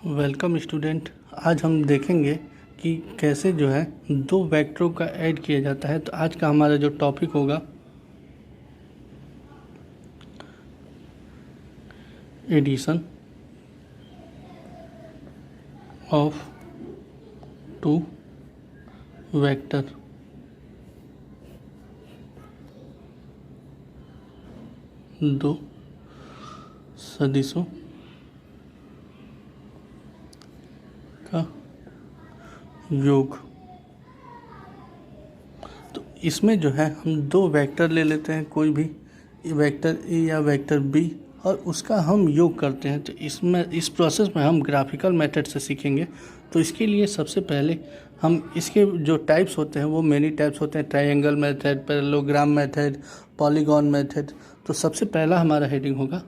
Welcome student. आज हम देखेंगे कि कैसे जो है दो वेक्टरों का ऐड किया जाता है। तो आज का हमारा जो टॉपिक होगा एडिशन ऑफ टू वेक्टर। दो सदिशों का योग। तो इसमें जो है हम दो वेक्टर ले लेते हैं, कोई भी वेक्टर ए या वेक्टर बी, और उसका हम योग करते हैं। तो इस प्रोसेस में हम ग्राफिकल मेथड से सीखेंगे। तो इसके लिए सबसे पहले हम इसके जो टाइप्स होते हैं वो मेनी टाइप्स होते हैं, triangle method, parallelogram method, polygon method. तो सबसे पहला हमारा हेडिंग होगा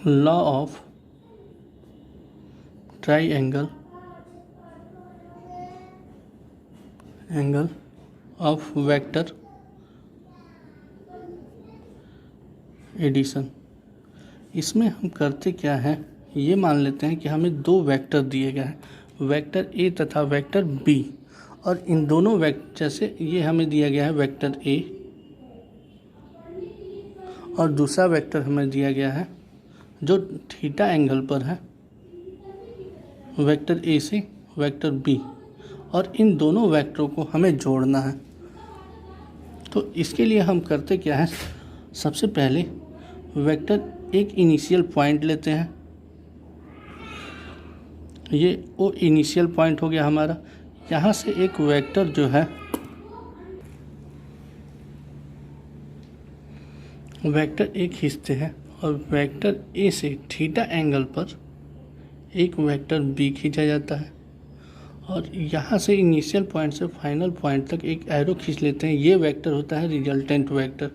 law of triangle of vector addition. इसमें हम करते क्या हैं, ये मान लेते हैं कि हमें दो वेक्टर दिए गए हैं, वेक्टर ए तथा वेक्टर बी। और इन दोनों वेक्टर, जैसे ये हमें दिया गया है वेक्टर ए, और दूसरा वेक्टर हमें दिया गया है जो थीटा एंगल पर है, वेक्टर ए से वेक्टर बी। और इन दोनों वेक्टरों को हमें जोड़ना है। तो इसके लिए हम करते क्या है, सबसे पहले वेक्टर एक इनिशियल पॉइंट लेते हैं। ये वो इनिशियल पॉइंट हो गया हमारा। यहाँ से एक वेक्टर जो है, वेक्टर एक खींचते हैं और वेक्टर ए से थीटा एंगल पर एक वेक्टर बी खींचा जाता है। और यहाँ से इनिशियल पॉइंट से फाइनल पॉइंट तक एक एरो खींच लेते हैं। ये वेक्टर होता है रिजल्टेंट वेक्टर,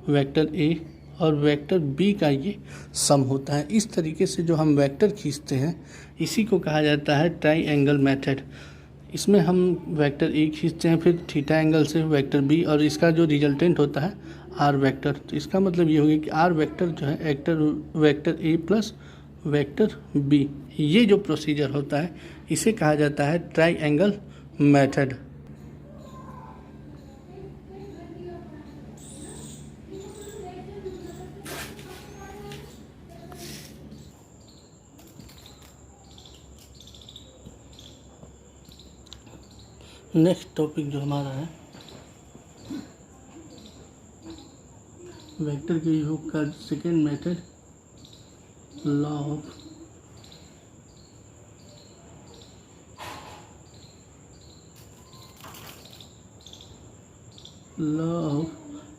वेक्टर ए और वेक्टर बी का ये सम होता है। इस तरीके से जो हम वेक्टर खींचते हैं इसी को कहा जाता है ट्रायंगल मेथड। इसमें हम वेक्टर ए खींचते हैं, फिर थीटा एंगल से वेक्टर बी, और इसका जो रिजल्टेंट होता है आर वेक्टर। तो इसका मतलब ये हो गया कि आर वेक्टर जो है vector A plus vector B. ये जो प्रोसीजर होता है इसे कहा जाता है ट्रायंगल मेथड। नेक्स्ट टॉपिक जो हमारा है वेक्टर के योग का second method, law of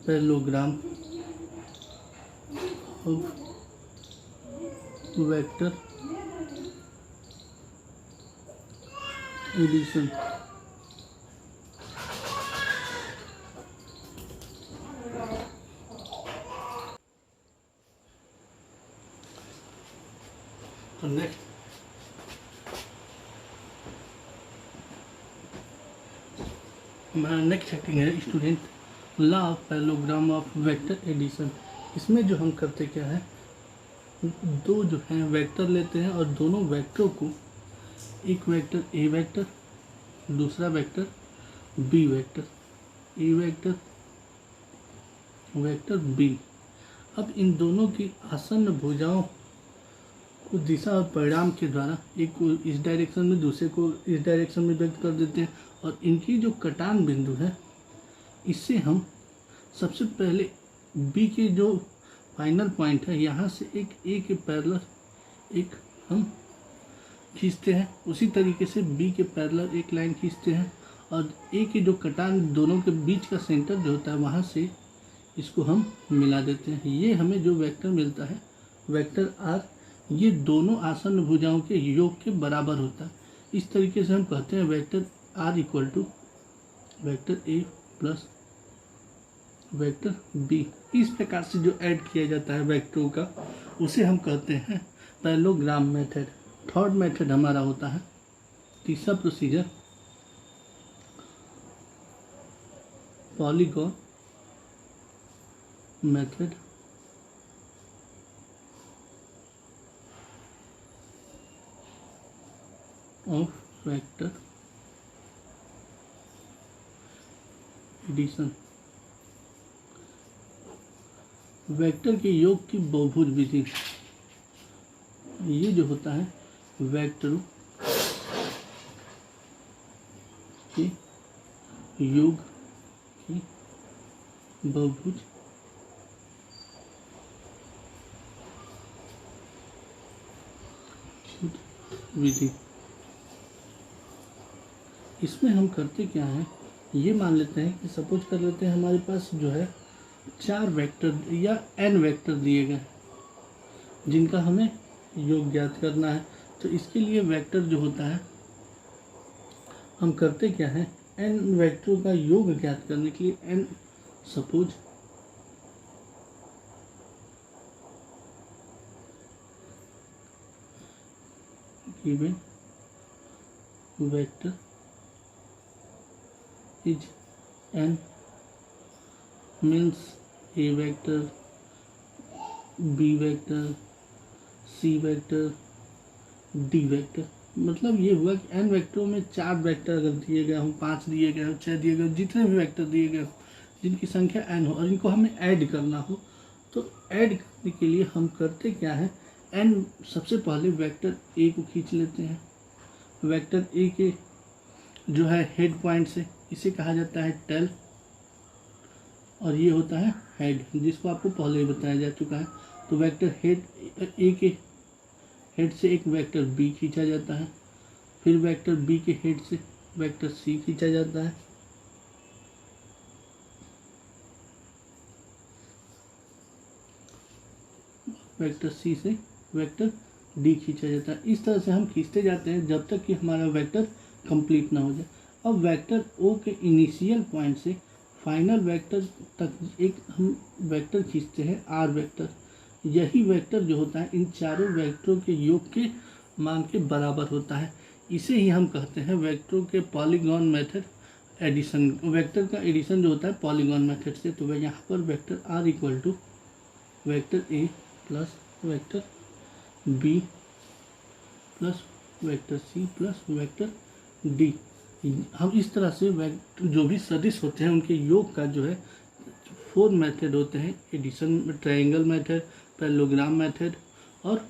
parallelogram of vector addition. तो नेक्स्ट हमारा नेक्स्ट हेडिंग है student, law of parallelogram of vector addition. इसमें जो हम करते क्या है, दो जो हैं वेक्टर लेते हैं और दोनों वेक्टरों को, एक वेक्टर ए वेक्टर, दूसरा वेक्टर बी वेक्टर, ए वेक्टर वेक्टर बी। अब इन दोनों की आसन्न भुजाओं को दिशा और परिणाम के द्वारा, एक को इस डायरेक्शन में दूसरे को इस डायरेक्शन में व्यक्त कर देते हैं। और इनकी जो कटान बिंदु है, इससे हम सबसे पहले बी के जो फाइनल पॉइंट है यहाँ से एक ए के पैरेलल एक हम खींचते हैं। उसी तरीके से बी के पैरेलल एक लाइन खींचते हैं और ए के जो कटान दोनों के बीच का सेंटर जो होता है वहाँ से इसको हम मिला देते हैं। ये हमें जो वेक्टर मिलता है वेक्टर आर, ये दोनों आसन्न भुजाओं के योग के बराबर होता है। इस तरीके से हम कहते हैं vector R equal to vector A plus vector B. इस प्रकार से जो ऐड किया जाता है वेक्टरों का उसे हम कहते हैं पैरेललोग्राम मेथड। थर्ड मेथड हमारा होता है, तीसरा procedure, polygon method. Of vector addition, vector के योग की बहुभुज विधि। ये जो होता है वेक्टरों के योग की बहुभुज विधि। इसमें हम करते क्या है, ये मान लेते हैं कि सपोज कर लेते हैं हमारे पास जो है 4 वेक्टर या n वेक्टर दिए गए जिनका हमें योग ज्ञात करना है। तो इसके लिए वेक्टर जो होता है हम करते क्या है, n वेक्टरों का योग ज्ञात करने के लिए n suppose given vector is n means a vector, b vector, c vector, d vector. मतलब ये हुआ कि n वेक्टरों में 4 वेक्टर अगर दिए गए हों, 5 दिए गए हों, 6 दिए गए हों, जितने भी वेक्टर दिए गए हों जिनकी संख्या n हो और इनको हमें ऐड करना हो, तो ऐड करने के लिए हम करते क्या है, n सबसे पहले वेक्टर a को खींच लेते हैं। वेक्टर a के जो है हेड पॉइंट से इसे कहा जाता है टेल, और ये होता है हेड, जिसको आपको पहले ही बताया जा चुका है। तो वेक्टर हेड ए के हेड से एक वेक्टर बी खींचा जाता है, फिर वेक्टर बी के हेड से वेक्टर सी खींचा जाता है, वेक्टर सी से वेक्टर डी खींचा जाता है। इस तरह से हम खींचते जाते हैं जब तक कि हमारा वेक्टर कंप्लीट ना हो जाए। अब वेक्टर ओ के इनिशियल पॉइंट से फाइनल वेक्टर तक एक हम वेक्टर खींचते हैं आर वेक्टर। यही वेक्टर जो होता है इन चारों वेक्टरों के योग के मान के बराबर होता है। इसे ही हम कहते हैं वेक्टरों के पॉलीगॉन मेथड एडिशन। वेक्टर का एडिशन जो होता है पॉलीगॉन मेथड से। तो यहाँ पर vector R equal to vector A plus vector B plus vector C plus vector D. हम इस तरह से जो भी सदिश होते हैं उनके योग का जो है 4 मेथड होते हैं, addition, triangle method, parallelogram method और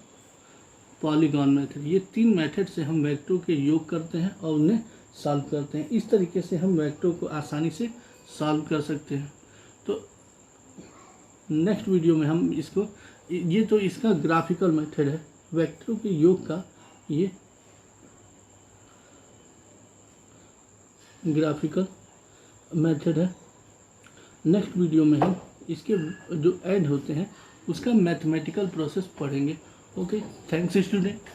पॉलीगॉन मेथड। ये 3 मेथड से हम वेक्टरों के योग करते हैं और उन्हें सॉल्व करते हैं। इस तरीके से हम वेक्टरों को आसानी से सॉल्व कर सकते हैं। तो नेक्स्ट वीडियो में हम इसको, ये तो इसका ग्राफिकल मेथड है वेक्टरों के योग का, ये ग्राफिकल मेथड है। नेक्स्ट वीडियो में हम इसके जो ऐड होते हैं उसका मैथमेटिकल प्रोसेस पढ़ेंगे। Okay, thanks student.